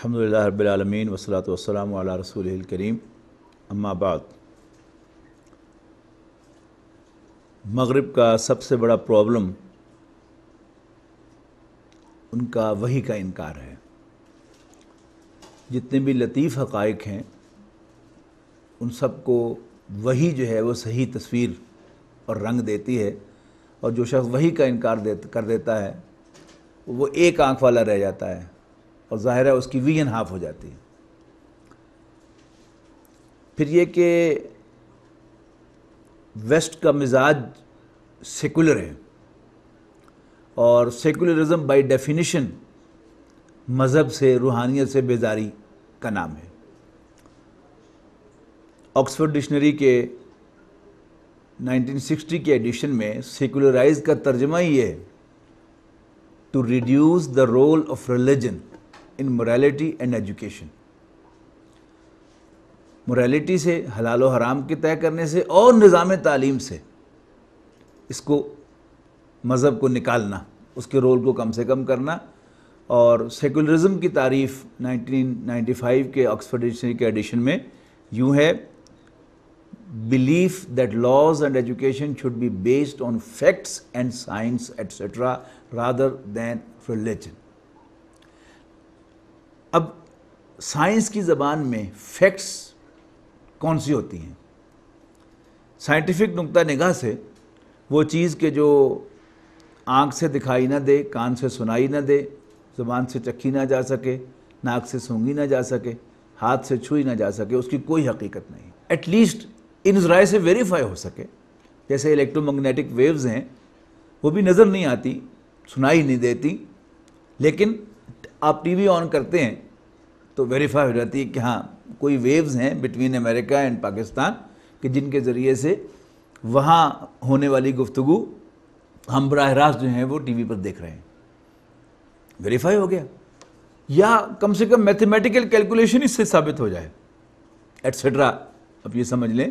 الحمدللہ رب العالمین والصلاۃ والسلام علی رسولہ الکریم اما بعد۔ مغرب کا سب سے بڑا پرابلم ان کا وحی کا انکار ہے۔ جتنے بھی لطیف حقائق ہیں ان سب کو وحی جو ہے وہ صحیح تصویر اور رنگ دیتی ہے، اور جو شخص وحی کا انکار کر دیتا ہے وہ ایک آنکھ والا رہ جاتا ہے، اور ظاہر ہے اس کی ویژن ہاف ہو جاتی ہے۔ پھر یہ کہ ویسٹ کا مزاج سیکولر ہے، اور سیکولرزم بائی ڈیفینیشن مذہب سے، روحانیت سے بیزاری کا نام ہے۔ آکسفورڈ ڈکشنری کے 1960 کے ایڈیشن میں سیکولرائز کا ترجمہ ہی یہ ہے: to reduce the role of religion in morality and education. morality سے، حلال و حرام کے طے کرنے سے، اور نظام تعلیم سے اس کو، مذہب کو نکالنا، اس کے رول کو کم سے کم کرنا۔ اور سیکولرزم کی تعریف 1995 کے آکسفورڈ ڈکشنری کے ایڈیشن میں یوں ہے: belief that laws and education should be based on facts and science etc. rather than religion۔ اب سائنس کی زبان میں فیکٹس کون سی ہوتی ہیں؟ سائنٹیفک نقطہ نگاہ سے وہ چیز کہ جو آنکھ سے دکھائی نہ دے، کان سے سنائی نہ دے، زبان سے چکھی نہ جا سکے، ناک سے سونگھی نہ جا سکے، ہاتھ سے چھوئی نہ جا سکے، اس کی کوئی حقیقت نہیں۔ ایٹ لیسٹ ان ذرائع سے ویریفائی ہو سکے، جیسے الیکٹرو میگنیٹک ویوز ہیں، وہ بھی نظر نہیں آتی، سنائی نہیں دیتی، لیکن آپ ٹی وی آن کرتے ہیں تو ویریفائی ہو جاتی ہے کہ ہاں کوئی ویوز ہیں بٹوین امریکہ اینڈ پاکستان، کہ جن کے ذریعے سے وہاں ہونے والی گفتگو ہم براہ راست جو ہیں وہ ٹی وی پر دیکھ رہے ہیں۔ ویریفائی ہو گیا، یا کم سے کم میتھمیٹیکل کیلکولیشن اس سے ثابت ہو جائے ایٹسیٹرا۔ اب یہ سمجھ لیں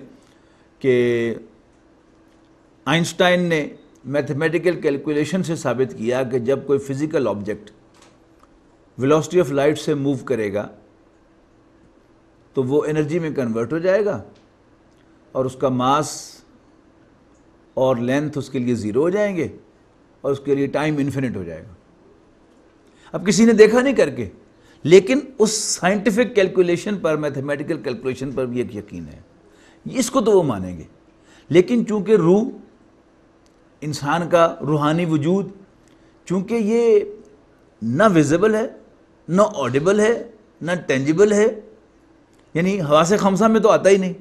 کہ آئنسٹائن نے میتھمیٹیکل کیلکولیشن سے ثابت کیا کہ جب کوئی physical object velocity of light سے موو کرے گا تو وہ انرجی میں کنورٹ ہو جائے گا، اور اس کا ماس اور لینتھ اس کے لیے زیرو ہو جائیں گے، اور اس کے لیے ٹائم انفینٹ ہو جائے گا۔ اب کسی نے دیکھا نہیں کر کے، لیکن اس سائنٹیفک کیلکولیشن پر، میتھمیٹیکل کیلکولیشن پر بھی ایک یقین ہے، اس کو تو وہ مانیں گے۔ لیکن چونکہ روح، انسان کا روحانی وجود، چونکہ یہ نہ ویزیبل ہے، نہ آڈیبل ہے، نہ ٹینجیبل ہے، یعنی حواس خمسہ میں تو آتا ہی نہیں،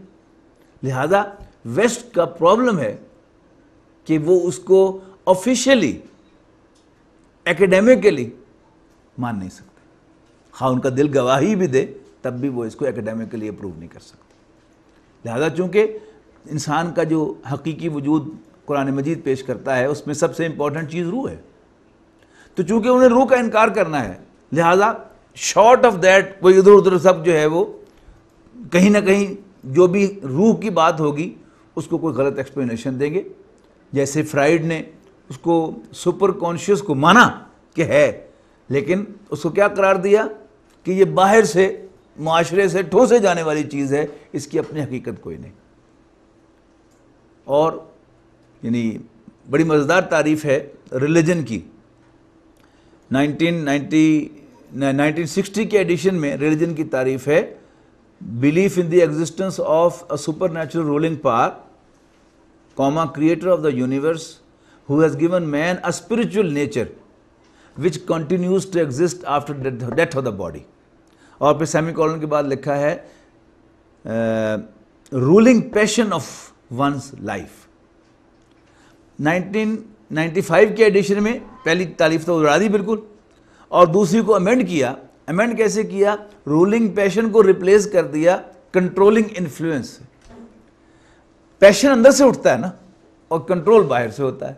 لہذا ویسٹ کا پرابلم ہے کہ وہ اس کو آفیشیلی، ایکیڈیمیکلی مان نہیں سکتے۔ ہاں ان کا دل گواہی بھی دے تب بھی وہ اس کو ایکیڈیمیکلی اپروو نہیں کر سکتے۔ لہذا چونکہ انسان کا جو حقیقی وجود قرآن مجید پیش کرتا ہے اس میں سب سے امپورٹنٹ چیز روح ہے، تو چونکہ انہیں روح کا انکار کرنا ہے، لہذا شارٹ آف دیٹ کوئی ادھر ادھر سب جو ہے وہ کہیں نہ کہیں جو بھی روح کی بات ہوگی اس کو کوئی غلط ایکسپلینیشن دیں گے۔ جیسے فرائیڈ نے اس کو سپر کانشیس کو مانا کہ ہے، لیکن اس کو کیا قرار دیا کہ یہ باہر سے، معاشرے سے ٹھوسے جانے والی چیز ہے، اس کی اپنی حقیقت کوئی نہیں۔ اور یعنی بڑی مزیدار تعریف ہے ریلیجن کی۔ 1960 کے ایڈیشن میں ریلیجن کی تعریف ہے: belief in the existence of a supernatural ruling power, creator of the universe, who has given man a spiritual nature which continues to exist after death of the body۔ اور پھر semi colon کے بعد لکھا ہے ruling passion of one's life۔ 1995 کے edition میں پہلی تعریف تو اڑا دی بالکل، اور دوسری کو امینڈ کیا۔ امینڈ کیسے کیا؟ رولنگ پیشن کو ریپلیس کر دیا کنٹرولنگ انفلوئنس سے۔ پیشن اندر سے اٹھتا ہے نا، اور کنٹرول باہر سے ہوتا ہے۔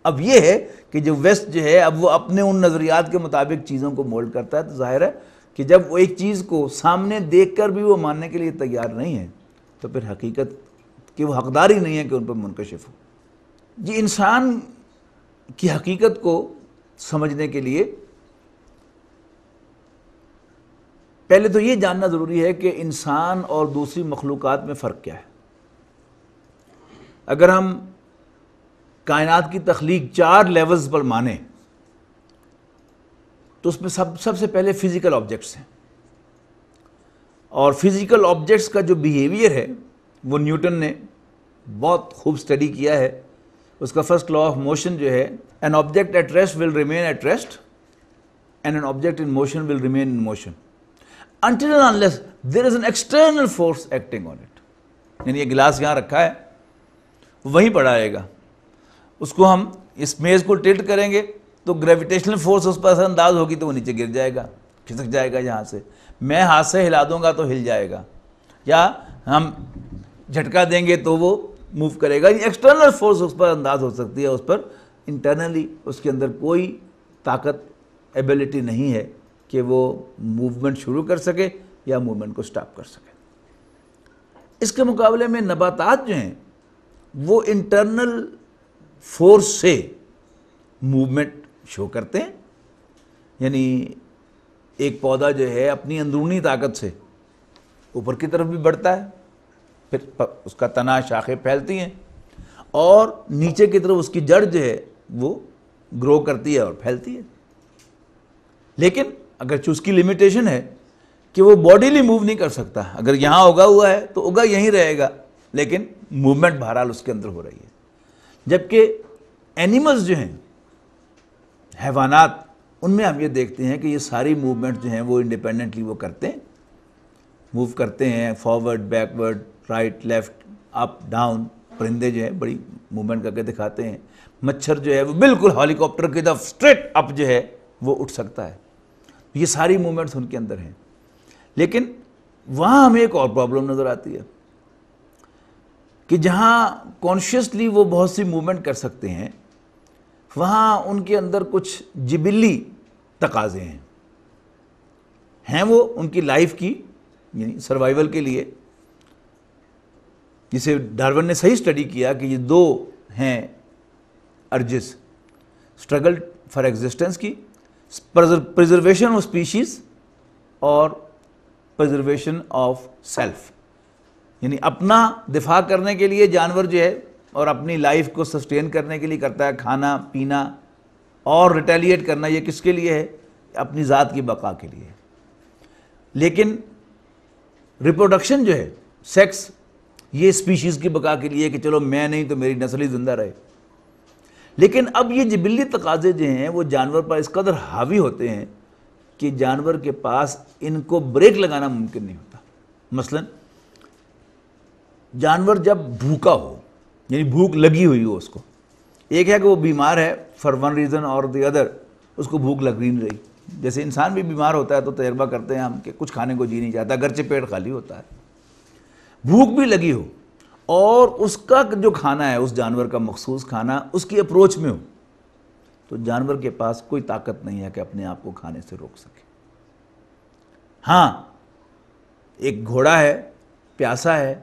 اب یہ ہے کہ جو ویسٹ جو ہے اب وہ اپنے ان نظریات کے مطابق چیزوں کو مولڈ کرتا ہے، تو ظاہر ہے کہ جب وہ ایک چیز کو سامنے دیکھ کر بھی وہ ماننے کے لیے تیار نہیں ہے تو پھر حقیقت کہ وہ حقدار ہی نہیں ہے کہ ان پر منکشف ہو۔ جی، انسان کی حقیقت کو سمجھنے کے لیے پہلے تو یہ جاننا ضروری ہے کہ انسان اور دوسری مخلوقات میں فرق کیا ہے. اگر ہم کائنات کی تخلیق 4 لیولز پر مانیں تو اس میں سب سے پہلے فزیکل آبجیکٹس ہیں، اور فزیکل آبجیکٹس کا جو بیہیویئر ہے وہ نیوٹن نے بہت خوب اسٹڈی کیا ہے. اس کا فرسٹ لا آف موشن جو ہے، an object at rest will remain at rest and an object in motion will remain in motion until and unless there is an external force acting on it. یعنی یہ glass یہاں رکھا ہے، وہیں پڑا رہے گا. اس کو ہم اس میز کو ٹلٹ کریں گے تو گریویٹیشنل فورس اس پر اثر انداز ہوگی تو وہ نیچے گر جائے گا، کھسک جائے گا. یہاں سے میں ہاتھ سے ہلا دوں گا تو ہل جائے گا، یا ہم جھٹکا دیں گے تو وہ موو کرے گا. ایکسٹرنل فورس اس پر انداز ہو سکتی ہے، اس پر انٹرنلی اس کے اندر کوئی طاقت ایبیلٹی نہیں ہے کہ وہ موومنٹ شروع کر سکے یا موومنٹ کو سٹاپ کر سکے. اس کے مقابلے میں نباتات جو ہیں وہ انٹرنل فورس سے موومنٹ شو کرتے ہیں. یعنی ایک پودا جو ہے اپنی اندرونی طاقت سے اوپر کی طرف بھی بڑھتا ہے، پھر اس کا تنا شاخیں پھیلتی ہیں، اور نیچے کی طرف اس کی جڑ جو ہے وہ گرو کرتی ہے اور پھیلتی ہے. لیکن اگرچہ اس کی لمیٹیشن ہے کہ وہ باڈیلی موو نہیں کر سکتا. اگر یہاں اگا ہوا ہے تو اگا یہیں رہے گا، لیکن موومنٹ بہرحال اس کے اندر ہو رہی ہے. جبکہ اینیملز جو ہیں، حیوانات، ان میں ہم یہ دیکھتے ہیں کہ یہ ساری موومنٹ جو ہیں وہ انڈیپینڈنٹلی وہ کرتے ہیں، موو کرتے ہیں، فارورڈ، بیکورڈ، رائٹ، لیفٹ، اپ، ڈاؤن. پرندے جو ہیں بڑی موومنٹ کر کے دکھاتے ہیں. مچھر جو ہے وہ بالکل ہیلی کاپٹر کی طرف اسٹریٹ اپ جو ہے وہ اٹھ سکتا ہے. یہ ساری موومنٹس ان کے اندر ہیں. لیکن وہاں ہمیں ایک اور پرابلم نظر آتی ہے کہ جہاں کانشیسلی وہ بہت سی موومنٹ کر سکتے ہیں، وہاں ان کے اندر کچھ جبلی تقاضے ہیں وہ ان کی لائف کی، یعنی سروائیول کے لیے. جسے ڈارون نے صحیح اسٹڈی کیا کہ یہ 2 ہیں ارجز، اسٹرگل فار ایگزسٹنس کی، پریزرویشن آف اسپیشیز اور پریزرویشن آف سیلف. یعنی اپنا دفاع کرنے کے لیے جانور جو ہے اور اپنی لائف کو سسٹین کرنے کے لیے کرتا ہے، کھانا پینا اور ریٹیلیٹ کرنا. یہ کس کے لیے ہے؟ اپنی ذات کی بقا کے لیے. لیکن ریپروڈکشن جو ہے، سیکس، یہ اسپیشیز کی بقا کے لیے کہ چلو میں نہیں تو میری نسل ہی زندہ رہے. لیکن اب یہ جبلی تقاضے جو ہیں وہ جانور پر اس قدر حاوی ہوتے ہیں کہ جانور کے پاس ان کو بریک لگانا ممکن نہیں ہوتا. مثلا جانور جب بھوکا ہو، یعنی بھوک لگی ہوئی ہو اس کو، ایک ہے کہ وہ بیمار ہے فار ون ریزن اور دی ادر، اس کو بھوک لگ نہیں رہی. جیسے انسان بھی بیمار ہوتا ہے تو تجربہ کرتے ہیں ہم کہ کچھ کھانے کو جی نہیں چاہتا، اگرچہ پیٹ خالی ہوتا ہے. بھوک بھی لگی ہو اور اس کا جو کھانا ہے، اس جانور کا مخصوص کھانا اس کی اپروچ میں ہو، تو جانور کے پاس کوئی طاقت نہیں ہے کہ اپنے آپ کو کھانے سے روک سکے. ہاں، ایک گھوڑا ہے، پیاسا ہے،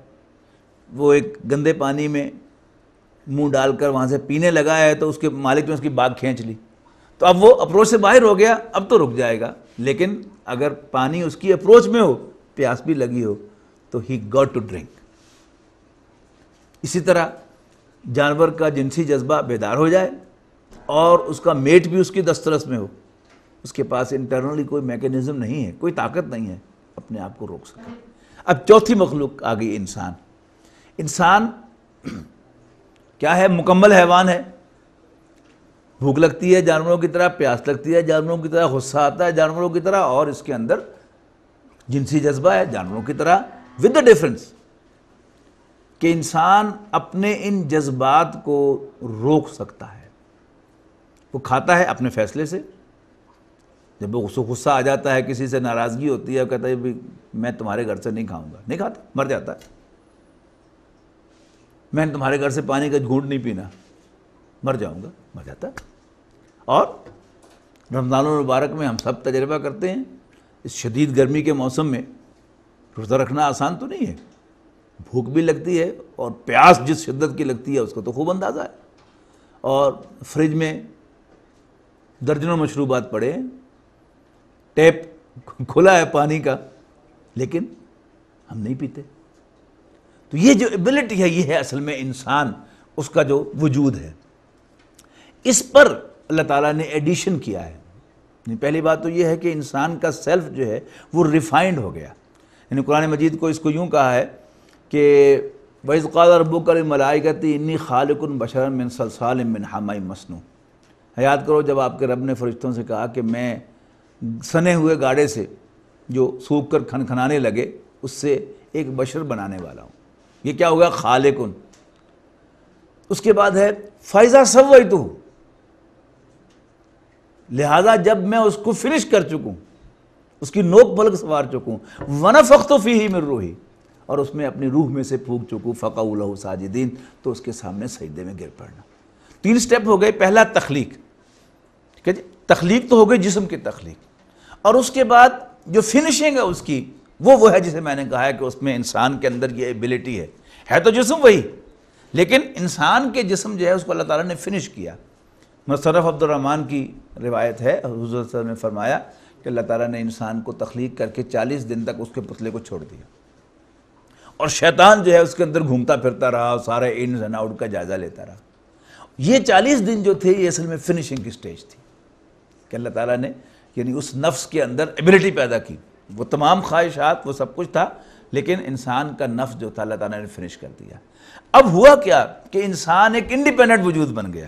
وہ ایک گندے پانی میں منہ ڈال کر وہاں سے پینے لگا ہے تو اس کے مالک نے اس کی باگ کھینچ لی، تو اب وہ اپروچ سے باہر ہو گیا، اب تو رک جائے گا. لیکن اگر پانی اس کی اپروچ میں ہو، پیاس بھی لگی ہو، تو ہی گاٹ ٹو ڈرنک. اسی طرح جانور کا جنسی جذبہ بیدار ہو جائے اور اس کا میٹ بھی اس کی دسترس میں ہو، اس کے پاس انٹرنلی کوئی میکینزم نہیں ہے، کوئی طاقت نہیں ہے اپنے آپ کو روک سکے. اب چوتھی مخلوق آ گئی انسان. انسان کیا ہے؟ مکمل حیوان ہے. بھوک لگتی ہے جانوروں کی طرح، پیاس لگتی ہے جانوروں کی طرح، غصہ آتا ہے جانوروں کی طرح، اور اس کے اندر جنسی جذبہ ہے جانوروں کی طرح، ود دا ڈفرنس کہ انسان اپنے ان جذبات کو روک سکتا ہے. وہ کھاتا ہے اپنے فیصلے سے. جب وہ غصہ آ جاتا ہے، کسی سے ناراضگی ہوتی ہے، وہ کہتا ہے میں تمہارے گھر سے نہیں کھاؤں گا، نہیں کھاتا، مر جاتا ہے. میں تمہارے گھر سے پانی کا گھونٹ نہیں پینا، مر جاؤں گا، مر جاتا ہے. اور رمضان المبارک میں ہم سب تجربہ کرتے ہیں، اس شدید گرمی کے موسم میں روزہ رکھنا آسان تو نہیں ہے. بھوک بھی لگتی ہے اور پیاس جس شدت کی لگتی ہے اس کو تو خوب اندازہ ہے. اور فریج میں درجنوں مشروبات پڑے ہیں، ٹیپ کھلا ہے پانی کا، لیکن ہم نہیں پیتے. تو یہ جو ایبلٹی ہے، یہ ہے اصل میں انسان، اس کا جو وجود ہے. اس پر اللہ تعالیٰ نے ایڈیشن کیا ہے. پہلی بات تو یہ ہے کہ انسان کا سیلف جو ہے وہ ریفائنڈ ہو گیا. یعنی قرآن مجید کو اس کو یوں کہا ہے کہ وَإِذْ قَالَ رَبُّكَ لِلْمَلَائِكَةِ إِنِّي خَالِقٌ بَشَرًا مِّن صَلْصَالٍ مِّنْ حَمَإٍ مَّسْنُونٍ. یاد کرو جب آپ کے رب نے فرشتوں سے کہا کہ میں سنے ہوئے گاڑے سے جو سوکھ کر کھنکھنانے لگے اس سے ایک بشر بنانے والا ہوں. یہ کیا ہوگا؟ خالقٌ. اس کے بعد ہے فَإِذَا سَوَّيْتُهُ، لہذا جب میں اس کو فنش کر چکوں، اس کی نوک پلک سنوار چکوں، وَنَفَخْتُ فِيهِ مِن روحی، اور اس میں اپنی روح میں سے پھونک چکوں، فَقَعُوا لَهُ ساجدین، تو اس کے سامنے سجدے میں گر پڑنا. 3 سٹیپ ہو گئے. پہلا تخلیق، ٹھیک ہے جی، تخلیق تو ہو گئی جسم کی تخلیق. اور اس کے بعد جو فنشنگ ہے اس کی، وہ ہے جسے میں نے کہا ہے کہ اس میں انسان کے اندر یہ ایبلٹی ہے تو جسم وہی، لیکن انسان کے جسم جو ہے اس کو اللہ تعالیٰ نے فنش کیا. مصرف عبد الرحمن کی روایت ہے، حضور صلی اللہ علیہ وسلم نے فرمایا کہ اللہ تعالیٰ نے انسان کو تخلیق کر کے 40 دن تک اس کے پتلے کو چھوڑ دیا، اور شیطان جو ہے اس کے اندر گھومتا پھرتا رہا اور سارے انز اینڈ آؤٹ کا جائزہ لیتا رہا. یہ 40 دن جو تھے یہ اصل میں فنشنگ کی سٹیج تھی کہ اللہ تعالیٰ نے یعنی اس نفس کے اندر ایبلٹی پیدا کی. وہ تمام خواہشات، وہ سب کچھ تھا، لیکن انسان کا نفس جو تھا اللہ تعالیٰ نے فنش کر دیا. اب ہوا کیا کہ انسان ایک انڈیپینڈنٹ وجود بن گیا.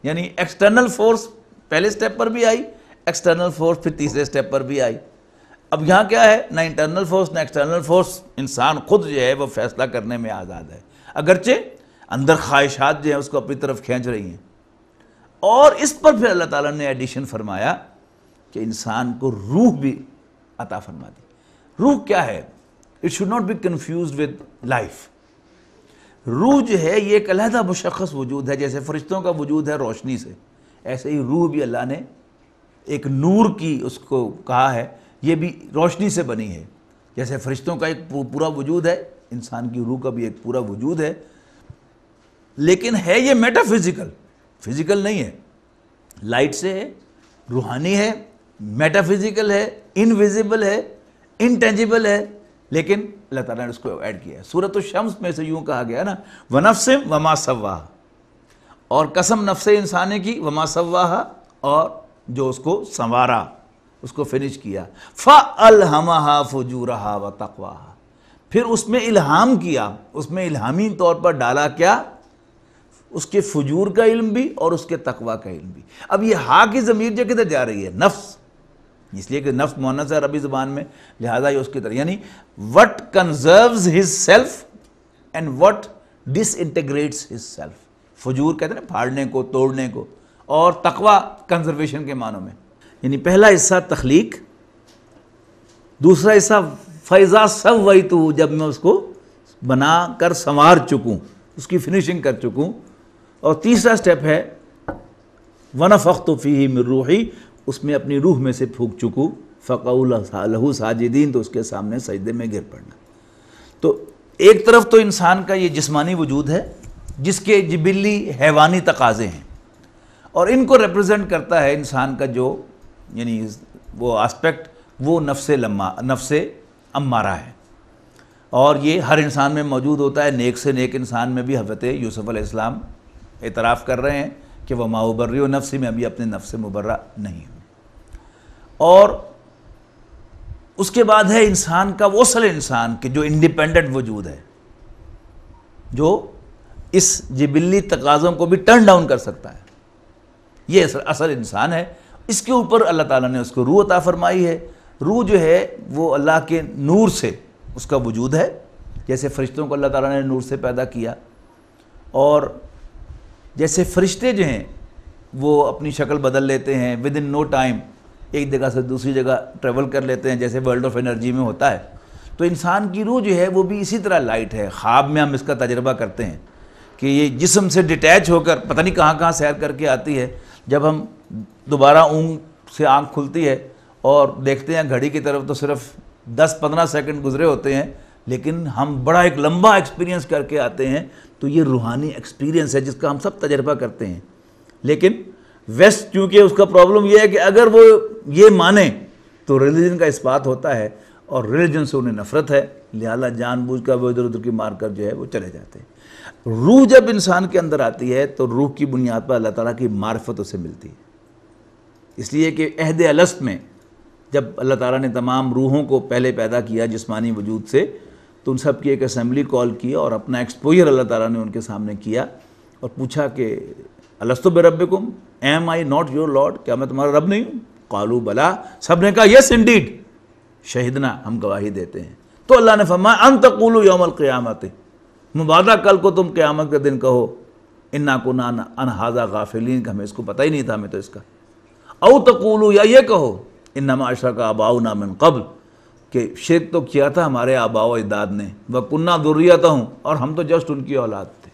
یعنی ایکسٹرنل فورس پہلے سٹیپ پر بھی آئی، ایکسٹرنل فورس پھر تیسرے سٹیپ پر بھی آئی. اب یہاں کیا ہے؟ نہ انٹرنل فورس نہ ایکسٹرنل فورس. انسان خود جو ہے وہ فیصلہ کرنے میں آزاد ہے، اگرچہ اندر خواہشات جو ہیں اس کو اپنی طرف کھینچ رہی ہیں. اور اس پر پھر اللہ تعالیٰ نے ایڈیشن فرمایا کہ انسان کو روح بھی عطا فرما دی. روح کیا ہے؟ It should not be confused with life. روح جو ہے یہ ایک علیحدہ مشخص وجود ہے. جیسے فرشتوں کا وجود ہے روشنی سے، ایسے ہی روح بھی اللہ نے ایک نور کی اس کو کہا ہے، یہ بھی روشنی سے بنی ہے. جیسے فرشتوں کا ایک پورا وجود ہے، انسان کی روح کا بھی ایک پورا وجود ہے، لیکن ہے یہ میٹا فزیکل، فزیکل نہیں ہے. لائٹ سے ہے، روحانی ہے، میٹا فزیکل ہے، انویزیبل ہے، انٹینجیبل ہے، لیکن اللہ تعالیٰ نے اس کو ایڈ کیا ہے. سورۃ الشمس میں سے یوں کہا گیا نا، وَنَفْسٍ وَمَا سَوَّاهَا، اور قسم نفس انسانی کی، وَمَا سَوَّاهَا، اور جو اس کو سنوارا، اس کو فنش کیا. فَأَلْهَمَهَا فُجُورَهَا وَتَقْوَاهَا، پھر اس میں الہام کیا، اس میں الہامی طور پر ڈالا کیا؟ اس کے فجور کا علم بھی اور اس کے تقوی کا علم بھی. اب یہ ہا کی ضمیر جو کدھر جا رہی ہے؟ نفس، اس لیے کہ نفس مؤنث ہے عربی زبان میں، لہذا یہ اس کی طرح، یعنی what conserves his self and what disintegrates his self. فجور کہتے ہیں نا پھاڑنے کو، توڑنے کو، اور تقوی کنزرویشن کے معنوں میں. یعنی پہلا حصہ تخلیق، دوسرا حصہ فَإِذَا سَوَّيْتُهُ، جب میں اس کو بنا کر سنوار چکوں، اس کی فنشنگ کر چکوں. اور تیسرا سٹیپ ہے وَنَفَخْتُ فِيهِ مِن روحی، اس میں اپنی روح میں سے پھونک چکوں، فَقَعُوا لَهُ ساجدین، تو اس کے سامنے سجدے میں گر پڑنا. تو ایک طرف تو انسان کا یہ جسمانی وجود ہے جس کے جبلی حیوانی تقاضے ہیں، اور ان کو ریپرزینٹ کرتا ہے انسان کا جو یعنی وہ آسپیکٹ، وہ نفس امارہ ہے. اور یہ ہر انسان میں موجود ہوتا ہے. نیک سے نیک انسان میں بھی حضرت یوسف علیہ السلام اعتراف کر رہے ہیں کہ وَمَا أُبَرِّئُ نَفْسِي، میں ابھی اپنے نفس سے مبرہ نہیں ہوں. اور اس کے بعد ہے انسان کا وہ اصل انسان کہ جو انڈیپینڈنٹ وجود ہے، جو اس جبلی تقاضوں کو بھی ٹرن ڈاؤن کر سکتا ہے. یہ اصل انسان ہے. اس کے اوپر اللہ تعالیٰ نے اس کو روح عطا فرمائی ہے. روح جو ہے وہ اللہ کے نور سے اس کا وجود ہے. جیسے فرشتوں کو اللہ تعالیٰ نے نور سے پیدا کیا، اور جیسے فرشتے جو ہیں وہ اپنی شکل بدل لیتے ہیں ود ان نو ٹائم، ایک جگہ سے دوسری جگہ ٹریول کر لیتے ہیں، جیسے ورلڈ آف انرجی میں ہوتا ہے. تو انسان کی روح جو ہے وہ بھی اسی طرح لائٹ ہے. خواب میں ہم اس کا تجربہ کرتے ہیں کہ یہ جسم سے ڈیٹیچ ہو کر پتہ نہیں کہاں کہاں سیر کر کے آتی ہے. جب ہم دوبارہ اونگ سے آنکھ کھلتی ہے اور دیکھتے ہیں گھڑی کی طرف تو صرف 10-15 سیکنڈ گزرے ہوتے ہیں، لیکن ہم بڑا ایک لمبا ایکسپیرینس کر کے آتے ہیں. تو یہ روحانی ایکسپیرینس ہے جس کا ہم سب تجربہ کرتے ہیں. لیکن ویسٹ چونکہ اس کا پرابلم یہ ہے کہ اگر وہ یہ مانے تو ریلیجن کا اثبات ہوتا ہے، اور ریلیجن سے انہیں نفرت ہے، لہٰذا جان بوجھ کر وہ ادھر ادھر کی مار کر جو ہے وہ چلے جاتے ہیں۔ روح جب انسان کے اندر آتی ہے تو روح کی بنیاد پر اللہ تعالیٰ کی معرفت اسے ملتی ہے، اس لیے کہ عہد الست میں جب اللہ تعالیٰ نے تمام روحوں کو پہلے پیدا کیا جسمانی وجود سے، تو ان سب کی ایک اسمبلی کال کی اور اپنا ایکسپوجر اللہ تعالیٰ نے ان کے سامنے کیا اور پوچھا کہ الست بربکم، am I not your lord, کیا میں تمہارا رب نہیں ہوں؟ قالوا بلا، سب نے کہا یس انڈیڈ، شہدنا، ہم گواہی دیتے ہیں۔ تو اللہ نے فرمایا ان تقولوا یوم القیامت، مبادہ کل کو تم قیامت کے دن کہو انا کنا عن ھذا غافلین، کہ ہمیں اس کو پتہ ہی نہیں تھا ہمیں تو اس کا، او تقولوا، یا یہ کہو انما اشرک آباؤنا من قبل، کہ شرک تو کیا تھا ہمارے آباء و اجداد نے، وَكُنَّا ذُرِّيَّتَهُمْ، اور ہم تو جسٹ ان کی اولاد تھے،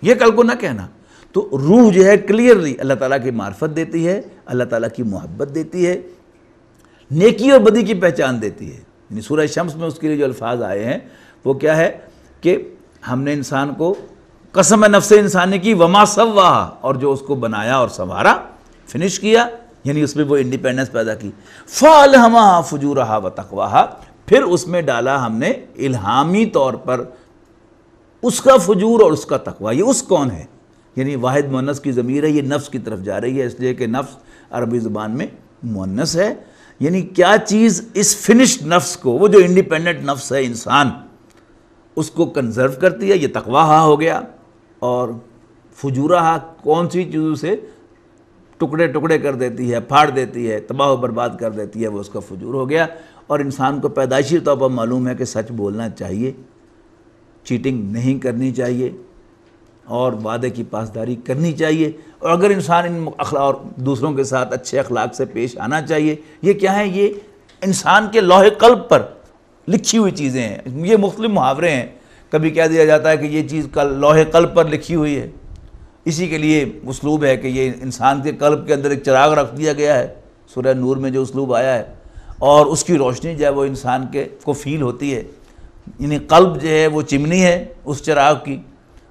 یہ کل کو نہ کہنا۔ تو روح جو ہے کلیئرلی اللہ تعالیٰ کی معرفت دیتی ہے، اللہ تعالیٰ کی محبت دیتی ہے، نیکی اور بدی کی پہچان دیتی ہے۔ یعنی سورہ شمس میں اس کے لیے جو الفاظ آئے ہیں وہ کیا ہے کہ ہم نے انسان کو قسم نفس انسانی کی وما سواہا، اور جو اس کو بنایا اور سنوارا، فنش کیا، یعنی اس میں وہ انڈیپینڈنس پیدا کی، فَأَلْهَمَهَا فُجُورَهَا وَتَقْوَاهَا، پھر اس میں ڈالا ہم نے الہامی طور پر اس کا فجور اور اس کا تقویٰ۔ یہ اس کون ہے؟ یعنی واحد مؤنث کی ضمیر ہے، یہ نفس کی طرف جا رہی ہے، اس لیے کہ نفس عربی زبان میں مؤنث ہے۔ یعنی کیا چیز اس فنشڈ نفس کو، وہ جو انڈیپینڈنٹ نفس ہے انسان، اس کو کنزرو کرتی ہے، یہ تقویٰ ہو گیا، اور فجورہ کون سی چیزوں سے ٹکڑے ٹکڑے کر دیتی ہے، پھاڑ دیتی ہے، تباہ و برباد کر دیتی ہے، وہ اس کا فجور ہو گیا۔ اور انسان کو پیدائشی طور پر معلوم ہے کہ سچ بولنا چاہیے، چیٹنگ نہیں کرنی چاہیے، اور وعدے کی پاسداری کرنی چاہیے، اور اگر انسان ان اخلاق اور دوسروں کے ساتھ اچھے اخلاق سے پیش آنا چاہیے۔ یہ کیا ہے؟ یہ انسان کے لوح قلب پر لکھی ہوئی چیزیں ہیں۔ یہ مختلف محاورے ہیں، کبھی کہہ دیا جاتا ہے کہ یہ چیز لوح قلب پر لکھی ہوئی ہے، اسی کے لیے اسلوب ہے کہ یہ انسان کے قلب کے اندر ایک چراغ رکھ دیا گیا ہے، سورہ نور میں جو اسلوب آیا ہے، اور اس کی روشنی جو ہے وہ انسان کو فیل ہوتی ہے۔ یعنی قلب جو ہے وہ چمنی ہے اس چراغ کی،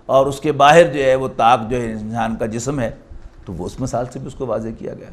اور اس کے باہر جو ہے وہ طاق جو ہے انسان کا جسم ہے، تو وہ اس مثال سے بھی اس کو واضح کیا گیا۔